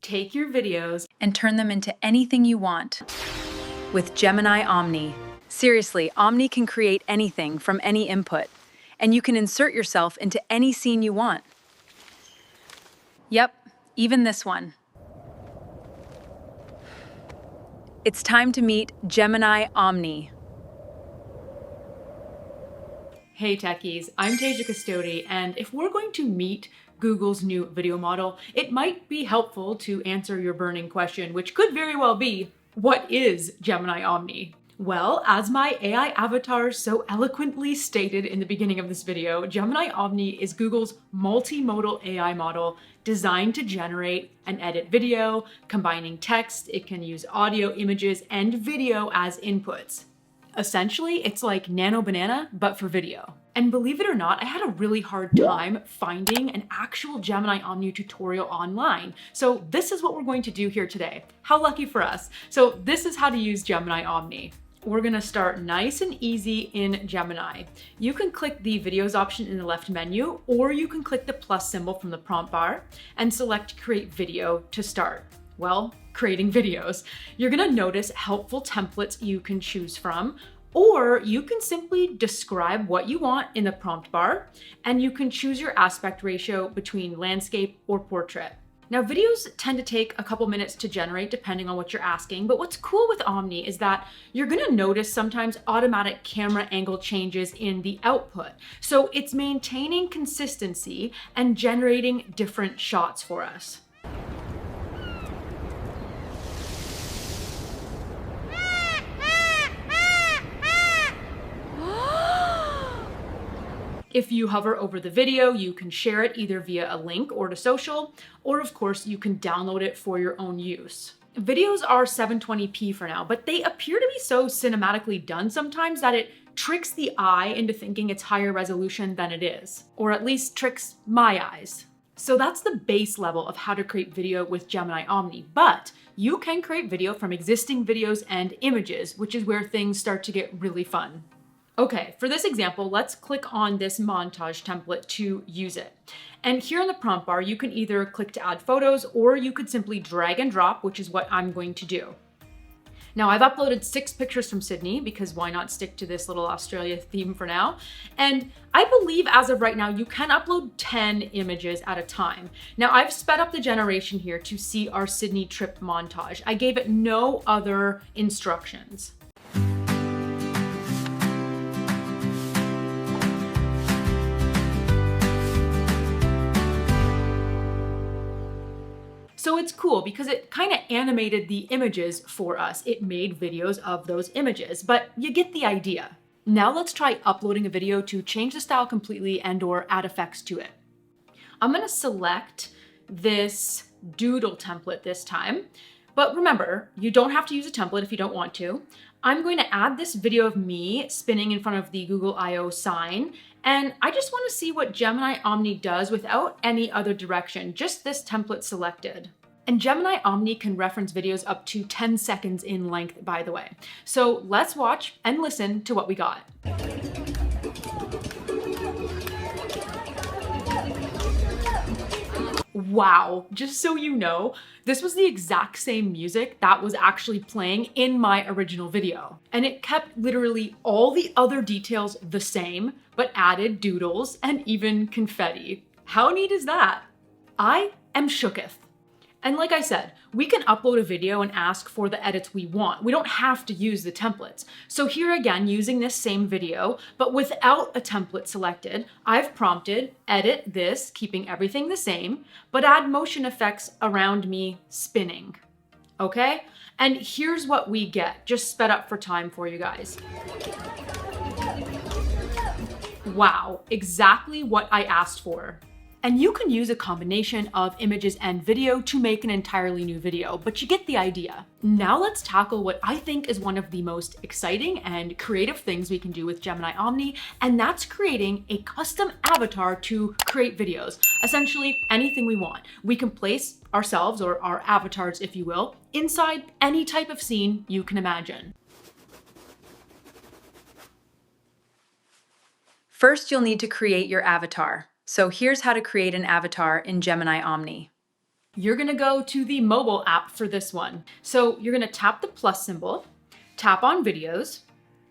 take your videos and turn them into anything you want with Gemini Omni. Seriously, Omni can create anything from any input, and you can insert yourself into any scene you want. Yep, even this one. It's time to meet Gemini Omni. Hey techies, I'm Tasia Custode, and if we're going to meet Google's new video model, it might be helpful to answer your burning question, which could very well be, what is Gemini Omni? Well, as my AI avatar so eloquently stated in the beginning of this video, Gemini Omni is Google's multimodal AI model designed to generate and edit video, combining text. It can use audio, images, and video as inputs. Essentially, it's like Nano Banana, but for video. And believe it or not, I had a really hard time finding an actual Gemini Omni tutorial online. So this is what we're going to do here today. How lucky for us. So this is how to use Gemini Omni. We're gonna start nice and easy in Gemini. You can click the videos option in the left menu, or you can click the plus symbol from the prompt bar and select create video to start. Well, creating videos. You're gonna notice helpful templates you can choose from, or you can simply describe what you want in the prompt bar, and you can choose your aspect ratio between landscape or portrait. Now, videos tend to take a couple minutes to generate depending on what you're asking, but what's cool with Omni is that you're gonna notice sometimes automatic camera angle changes in the output. So it's maintaining consistency and generating different shots for us. If you hover over the video, you can share it either via a link or to social, or of course you can download it for your own use. Videos are 720p for now, but they appear to be so cinematically done sometimes that it tricks the eye into thinking it's higher resolution than it is, or at least tricks my eyes. So that's the base level of how to create video with Gemini Omni, but you can create video from existing videos and images, which is where things start to get really fun. Okay, for this example, let's click on this montage template to use it. And here in the prompt bar, you can either click to add photos, or you could simply drag and drop, which is what I'm going to do. Now, I've uploaded 6 pictures from Sydney because why not stick to this little Australia theme for now? And I believe as of right now, you can upload 10 images at a time. Now, I've sped up the generation here to see our Sydney trip montage. I gave it no other instructions. So it's cool because it kind of animated the images for us. It made videos of those images, but you get the idea. Now let's try uploading a video to change the style completely and or add effects to it. I'm gonna select this doodle template this time, but remember, you don't have to use a template if you don't want to. I'm going to add this video of me spinning in front of the Google I/O sign, and I just want to see what Gemini Omni does without any other direction, just this template selected. And Gemini Omni can reference videos up to 10 seconds in length, by the way. So let's watch and listen to what we got. Wow, just so you know, this was the exact same music that was actually playing in my original video. And it kept literally all the other details the same, but added doodles and even confetti. How neat is that? I am shooketh. And like I said, we can upload a video and ask for the edits we want. We don't have to use the templates. So here again, using this same video, but without a template selected, I've prompted edit this, keeping everything the same, but add motion effects around me spinning. Okay? And here's what we get, just sped up for time for you guys. Wow, exactly what I asked for. And you can use a combination of images and video to make an entirely new video, but you get the idea. Now let's tackle what I think is one of the most exciting and creative things we can do with Gemini Omni, and that's creating a custom avatar to create videos. Essentially anything we want. We can place ourselves, or our avatars if you will, inside any type of scene you can imagine. First, you'll need to create your avatar. So here's how to create an avatar in Gemini Omni. you're gonna go to the mobile app for this one. So you're gonna tap the plus symbol, tap on videos,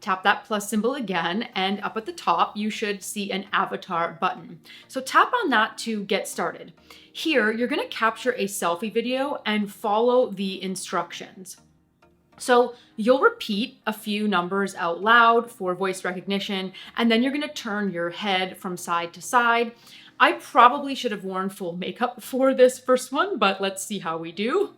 tap that plus symbol again, and up at the top, you should see an avatar button. So tap on that to get started. Here, you're gonna capture a selfie video and follow the instructions. So you'll repeat a few numbers out loud for voice recognition, and then you're gonna turn your head from side to side. I probably should have worn full makeup for this first one, but let's see how we do.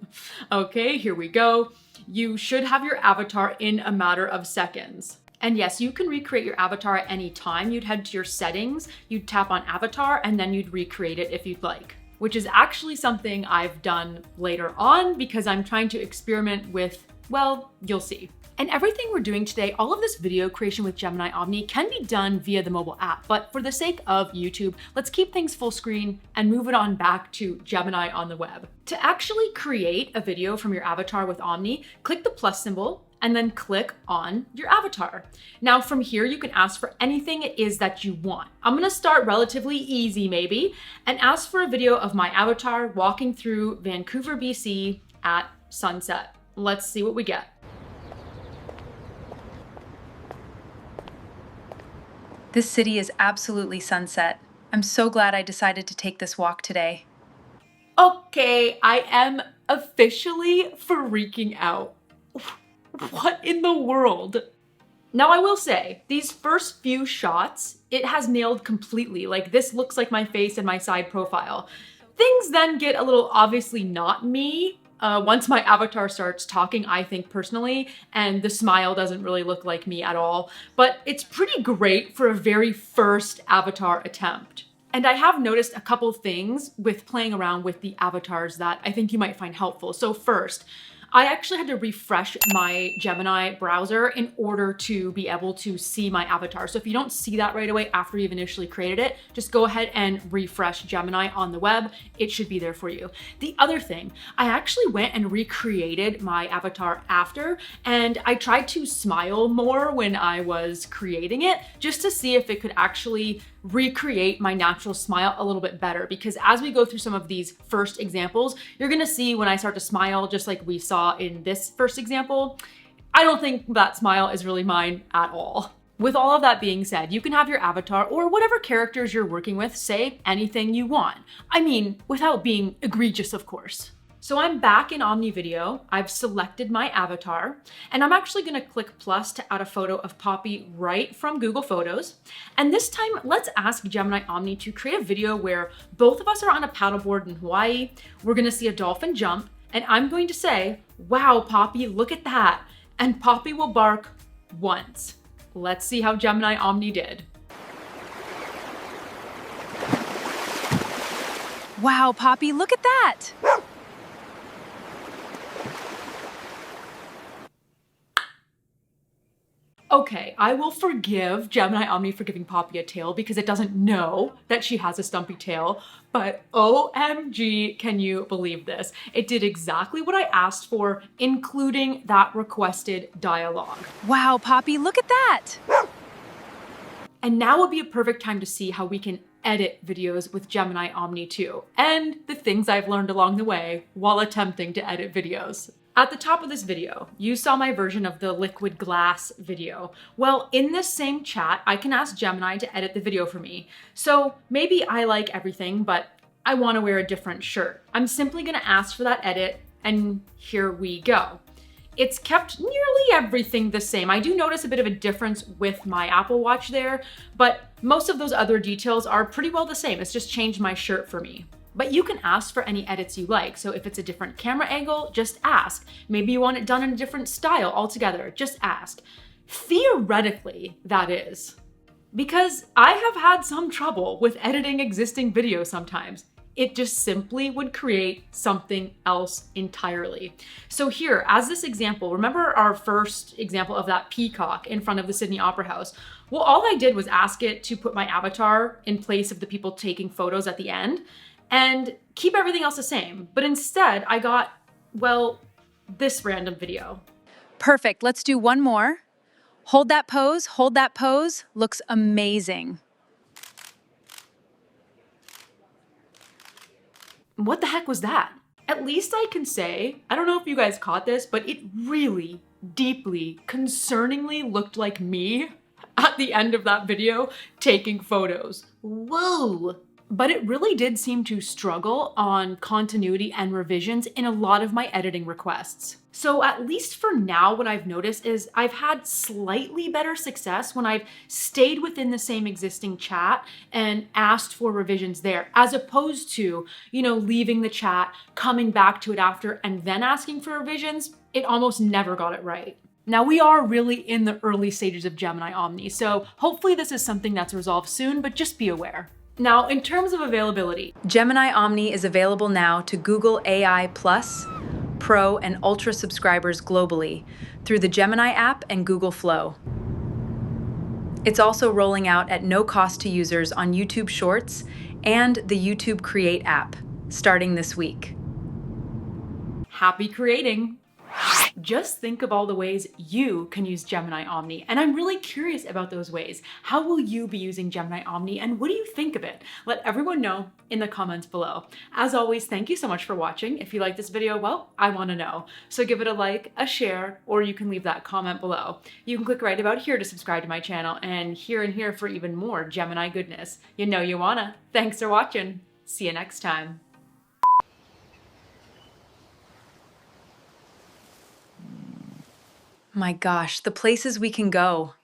Okay, here we go. You should have your avatar in a matter of seconds. And yes, you can recreate your avatar at any time. You'd head to your settings, you'd tap on avatar, and then you'd recreate it if you'd like, which is actually something I've done later on because I'm trying to experiment with, well, you'll see. And everything we're doing today, all of this video creation with Gemini Omni can be done via the mobile app, but for the sake of YouTube, let's keep things full screen and move it on back to Gemini on the web. To actually create a video from your avatar with Omni, click the plus symbol and then click on your avatar. Now from here, you can ask for anything it is that you want. I'm gonna start relatively easy maybe, and ask for a video of my avatar walking through Vancouver, BC at sunset. Let's see what we get. This city is absolutely sunset. I'm so glad I decided to take this walk today. Okay, I am officially freaking out. What in the world? Now I will say, these first few shots, it has nailed completely. Like this looks like my face and my side profile. Things then get a little obviously not me. Once my avatar starts talking, I think personally, and the smile doesn't really look like me at all, but it's pretty great for a very first avatar attempt. And I have noticed a couple things with playing around with the avatars that I think you might find helpful. So first, I actually had to refresh my Gemini browser in order to be able to see my avatar. So if you don't see that right away after you've initially created it, just go ahead and refresh Gemini on the web. It should be there for you. The other thing, I actually went and recreated my avatar after, and I tried to smile more when I was creating it, just to see if it could actually recreate my natural smile a little bit better. Because as we go through some of these first examples, you're gonna see when I start to smile, just like we saw in this first example, I don't think that smile is really mine at all. With all of that being said, you can have your avatar or whatever characters you're working with say anything you want. I mean, without being egregious, of course. So I'm back in Omni Video. I've selected my avatar, and I'm actually gonna click plus to add a photo of Poppy right from Google Photos. And this time, let's ask Gemini Omni to create a video where both of us are on a paddleboard in Hawaii. We're gonna see a dolphin jump, and I'm going to say, "Wow, Poppy, look at that." And Poppy will bark once. Let's see how Gemini Omni did. Wow, Poppy, look at that! Okay, I will forgive Gemini Omni for giving Poppy a tail because it doesn't know that she has a stumpy tail, but OMG, can you believe this? It did exactly what I asked for, including that requested dialogue. Wow, Poppy, look at that! And now would be a perfect time to see how we can edit videos with Gemini Omni too, and the things I've learned along the way while attempting to edit videos. At the top of this video, you saw my version of the liquid glass video. Well, in this same chat, I can ask Gemini to edit the video for me. So maybe I like everything, but I want to wear a different shirt. I'm simply going to ask for that edit, and here we go. It's kept nearly everything the same. I do notice a bit of a difference with my Apple Watch there, but most of those other details are pretty well the same. It's just changed my shirt for me. But you can ask for any edits you like. So if it's a different camera angle, just ask. Maybe you want it done in a different style altogether, just ask. Theoretically, that is. Because I have had some trouble with editing existing videos sometimes. It just simply would create something else entirely. So here, as this example, remember our first example of that peacock in front of the Sydney Opera House? Well, all I did was ask it to put my avatar in place of the people taking photos at the end, and keep everything else the same. But instead, I got, well, this random video. Perfect, let's do one more. Hold that pose, looks amazing. What the heck was that? At least I can say, I don't know if you guys caught this, but it really, deeply, concerningly looked like me at the end of that video taking photos. Whoa! But it really did seem to struggle on continuity and revisions in a lot of my editing requests. So at least for now, what I've noticed is I've had slightly better success when I've stayed within the same existing chat and asked for revisions there, as opposed to, leaving the chat, coming back to it after, and then asking for revisions. It almost never got it right. Now, we are really in the early stages of Gemini Omni, so hopefully this is something that's resolved soon, but just be aware. Now, in terms of availability, Gemini Omni is available now to Google AI Plus, Pro, and Ultra subscribers globally through the Gemini app and Google Flow. It's also rolling out at no cost to users on YouTube Shorts and the YouTube Create app, starting this week. happy creating! Just think of all the ways you can use Gemini Omni, and I'm really curious about those ways. How will you be using Gemini Omni, and what do you think of it? Let everyone know in the comments below. As always, thank you so much for watching. If you like this video, well, I want to know. So give it a like, a share, or you can leave that comment below. You can click right about here to subscribe to my channel, and here for even more Gemini goodness. You know you wanna. Thanks for watching. See you next time. My gosh, the places we can go.